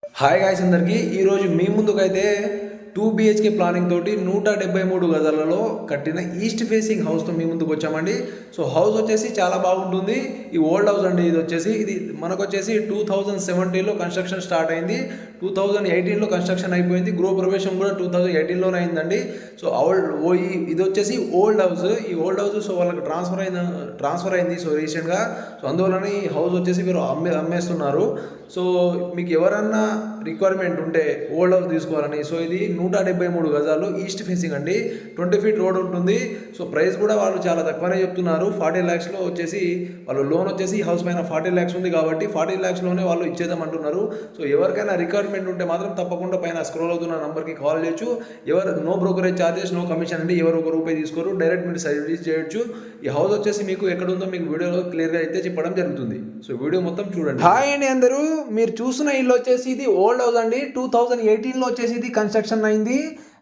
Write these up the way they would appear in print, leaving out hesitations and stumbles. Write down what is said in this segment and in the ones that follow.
Hi guys అందరికీ ఈరోజు మీ ముందుకైతే 2 BHK ప్లానింగ్ తోటి 173 గజాలలో కట్టిన ఈస్ట్ ఫేసింగ్ హౌస్తో మీ ముందుకు వచ్చామండి. సో హౌస్ వచ్చేసి చాలా బాగుంటుంది. ఈ ఓల్డ్ హౌస్ అండి. ఇది మనకు వచ్చేసి 2017లో కన్స్ట్రక్షన్ స్టార్ట్ అయింది. 2018లో కన్స్ట్రక్షన్ అయిపోయింది. గృహప్రవేశం కూడా 2018లోనే అయిందండి. సో ఇది వచ్చేసి ఓల్డ్ హౌస్. ఈ ఓల్డ్ హౌస్ సో వాళ్ళకి ట్రాన్స్ఫర్ అయింది సో రీసెంట్గా. సో అందువలన ఈ హౌస్ వచ్చేసి మీరు అమ్మేస్తున్నారు. సో మీకు ఎవరన్నా రిక్వైర్మెంట్ ఉంటే ఓల్డ్ హౌస్ తీసుకోవాలని, సో ఇది 173 గజాలు ఈస్ట్ ఫేసింగ్ అండి. 20 ఫీట్ రోడ్ ఉంటుంది. సో ప్రైస్ కూడా వాళ్ళు చాలా తక్కువనే చెప్తున్నారు. 40 lakhsలో వచ్చేసి వాళ్ళు లోన్ వచ్చేసి హౌస్ పైన 40 lakhs ఉంది కాబట్టి 40 lakhsలోనే వాళ్ళు ఇచ్చేద్దామంటున్నారు. సో ఎవరికైనా రిక్వైర్మెంట్ ఉంటే మాత్రం తప్పకుండా పైన స్క్రోల్ అవుతున్న నెంబర్కి కాల్ చేయొచ్చు. No brokerage charges, no commission అండి. ఎవరు ఒక రూపాయి తీసుకోరు. డైరెక్ట్ మీరు సర్వీస్ చేయొచ్చు. ఈ హౌస్ వచ్చేసి మీకు ఎక్కడ ఉందో మీకు వీడియోలో క్లియర్గా అయితే చెప్పడం జరుగుతుంది. సో వీడియో మొత్తం చూడండి. హాయ్ అండి అందరూ, మీరు చూసిన ఇల్లు వచ్చేసి ఇది ఓల్డ్ హౌస్ అండి. 2018లో వచ్చేసి ఇది కన్స్ట్రక్షన్ అయింది.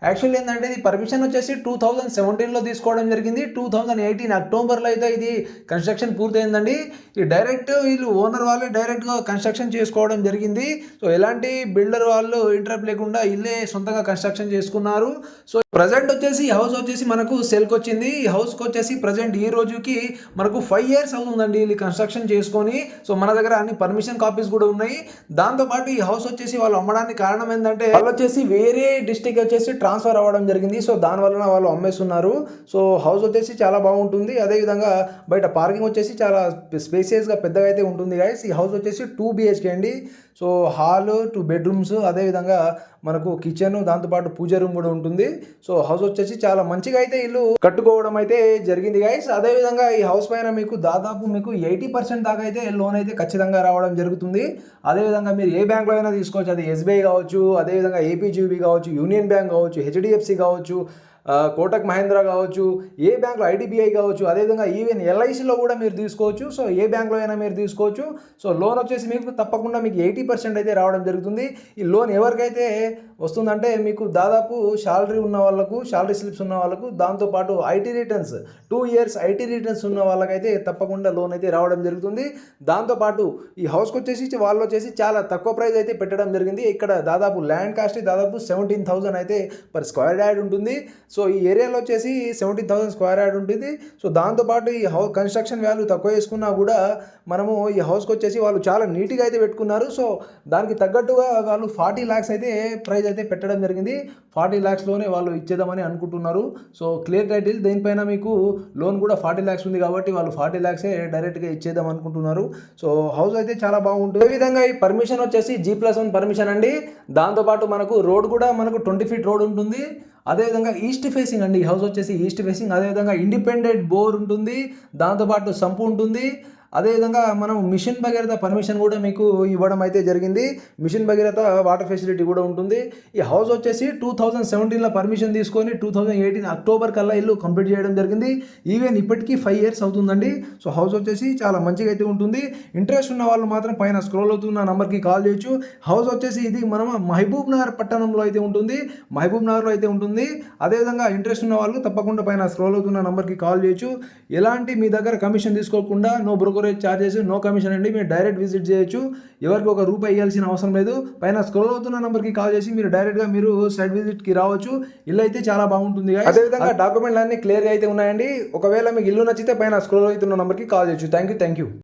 యాక్చువల్లీ ఏంటంటే ఇది పర్మిషన్ వచ్చేసి 2017లో తీసుకోవడం జరిగింది. 2018 అక్టోబర్లో అయితే ఇది కన్స్ట్రక్షన్ పూర్తయిందండి. ఇది డైరెక్ట్ వీళ్ళు ఓనర్ వాళ్ళే డైరెక్ట్గా కన్స్ట్రక్షన్ చేసుకోవడం జరిగింది. సో ఎలాంటి బిల్డర్ వాళ్ళు ఇంటరప్ట్ లేకుండా ఇల్లే సొంతంగా కన్స్ట్రక్షన్ చేసుకున్నారు. సో ప్రజెంట్ వచ్చేసి ఈ హౌస్ వచ్చేసి మనకు సేల్కి వచ్చింది. ఈ హౌస్కి వచ్చేసి ప్రజెంట్ ఈ రోజుకి మనకు 5 years అవుతుందండి ఇది కన్స్ట్రక్షన్ చేసుకొని. సో మన దగ్గర అన్ని పర్మిషన్ కాపీస్ కూడా ఉన్నాయి. దాంతోపాటు ఈ హౌస్ వచ్చేసి వాళ్ళు అమ్మడానికి కారణం ఏంటంటే వాళ్ళు వచ్చేసి వేరే డిస్టిక్ వచ్చేసి ట్రాన్స్ఫర్ అవ్వడం జరిగింది. సో దానివల్ల వాళ్ళు అమ్మేస్తున్నారు. సో హౌస్ వచ్చేసి చాలా బాగుంటుంది. అదేవిధంగా బయట పార్కింగ్ వచ్చేసి చాలా స్పేసియస్గా పెద్దగా అయితే ఉంటుంది గైస్. ఈ హౌస్ వచ్చేసి 2 BHK అండి. సో హాల్, 2 bedrooms, అదేవిధంగా మనకు కిచెన్, దాంతోపాటు పూజ రూమ్ కూడా ఉంటుంది. సో హౌస్ వచ్చేసి చాలా మంచిగా అయితే ఇల్లు కట్టుకోవడం అయితే జరిగింది గైస్. అదేవిధంగా ఈ హౌస్ పైన మీకు దాదాపు మీకు 80% దాకా అయితే లోన్ అయితే ఖచ్చితంగా రావడం జరుగుతుంది. అదేవిధంగా మీరు ఏ బ్యాంక్లో అయినా తీసుకోవచ్చు. అది SBI కావచ్చు, అదేవిధంగా APGB కావచ్చు, యూనియన్ బ్యాంక్ కావచ్చు, HDFC కావచ్చు, కోటక్ మహేంద్ర కావచ్చు, ఏ బ్యాంక్లో IDBI కావచ్చు, అదేవిధంగా ఈవెన్ LICలో కూడా మీరు తీసుకోవచ్చు. సో ఏ బ్యాంక్లో అయినా మీరు తీసుకోవచ్చు. సో లోన్ వచ్చేసి మీకు తప్పకుండా మీకు 80% అయితే రావడం జరుగుతుంది. ఈ లోన్ ఎవరికైతే వస్తుందంటే మీకు దాదాపు శాలరీ ఉన్న వాళ్ళకు, శాలరీ స్లిప్స్ ఉన్న వాళ్ళకు, దాంతోపాటు IT returns 2 years IT returns ఉన్న వాళ్ళకైతే తప్పకుండా లోన్ అయితే రావడం జరుగుతుంది. దాంతోపాటు ఈ హౌస్కి వచ్చేసి వాళ్ళు వచ్చేసి చాలా తక్కువ ప్రైస్ అయితే పెట్టడం జరిగింది. ఇక్కడ దాదాపు ల్యాండ్ కాస్ట్ దాదాపు 17,000 అయితే per square yard ఉంటుంది. సో ఈ ఏరియాలో వచ్చేసి 17,000 square yard ఉంటుంది. సో దాంతోపాటు ఈ హౌస్ కన్స్ట్రక్షన్ వాల్యూ తక్కువ వేసుకున్నా కూడా మనము ఈ హౌస్కి వచ్చేసి వాళ్ళు చాలా నీట్గా అయితే పెట్టుకున్నారు. సో దానికి తగ్గట్టుగా వాళ్ళు 40 lakhs అయితే ప్రైస్ అయితే పెట్టడం జరిగింది. 40 lakhsలోనే వాళ్ళు ఇచ్చేద్దామని అనుకుంటున్నారు. సో క్లియర్ టైటిల్ దేనిపైన మీకు లోన్ కూడా 40 lakhs ఉంది కాబట్టి వాళ్ళు 40 lakhs డైరెక్ట్గా ఇచ్చేద్దాం అనుకుంటున్నారు. సో హౌస్ అయితే చాలా బాగుంటుంది. అదేవిధంగా ఈ పర్మిషన్ వచ్చేసి G+1 పర్మిషన్ అండి. దాంతోపాటు మనకు రోడ్ కూడా మనకు 20 feet రోడ్ ఉంటుంది. అదేవిధంగా ఈస్ట్ ఫేసింగ్ అండి. ఈ హౌస్ వచ్చేసి ఈస్ట్ ఫేసింగ్. అదేవిధంగా ఇండిపెండెంట్ బోర్ ఉంటుంది. దాంతోపాటు సంపు ఉంటుంది. అదేవిధంగా మనం మిషన్ భగీరథ పర్మిషన్ కూడా మీకు ఇవ్వడం అయితే జరిగింది. మిషన్ భగీరథ వాటర్ ఫెసిలిటీ కూడా ఉంటుంది. ఈ హౌస్ వచ్చేసి 2017లో పర్మిషన్ తీసుకొని 2018 అక్టోబర్ కల్లా ఇల్లు కంప్లీట్ చేయడం జరిగింది. ఈవెన్ ఇప్పటికీ 5 years అవుతుందండి. సో హౌస్ వచ్చేసి చాలా మంచిగా అయితే ఉంటుంది. ఇంట్రెస్ట్ ఉన్న వాళ్ళు మాత్రం పైన స్క్రోల్ అవుతున్న నెంబర్కి కాల్ చేయొచ్చు. హౌస్ వచ్చేసి ఇది మనం మహబూబ్ నగర్ పట్టణంలో అయితే ఉంటుంది. మహబూబ్ నగర్లో అయితే ఉంటుంది. అదేవిధంగా ఇంట్రెస్ట్ ఉన్న వాళ్ళు తప్పకుండా పైన స్క్రోల్ అవుతున్న నెంబర్కి కాల్ చేయొచ్చు. ఎలాంటి మీ దగ్గర కమిషన్ తీసుకోకుండా no brokerage charges, no commission అండి. మీరు డైరెక్ట్ విజిట్ చేయొచ్చు. ఎవరికి ఒక రూపాయి ఇవ్వాల్సిన అవసరం లేదు. పైన స్క్రోల్ అవుతున్న నెంబర్కి కాల్ చేసి మీరు డైరెక్ట్గా మీరు సైట్ విజిట్కి రావచ్చు. ఇల్లు అయితే చాలా బాగుంటుంది. అదేవిధంగా డాక్యుమెంట్లు అన్ని క్లియర్గా అయితే ఉన్నాయండి. ఒకవేళ మీకు ఇల్లు నచ్చితే పైన స్క్రోల్ అవుతున్న నెంబర్కి కాల్ చేయొచ్చు. Thank you.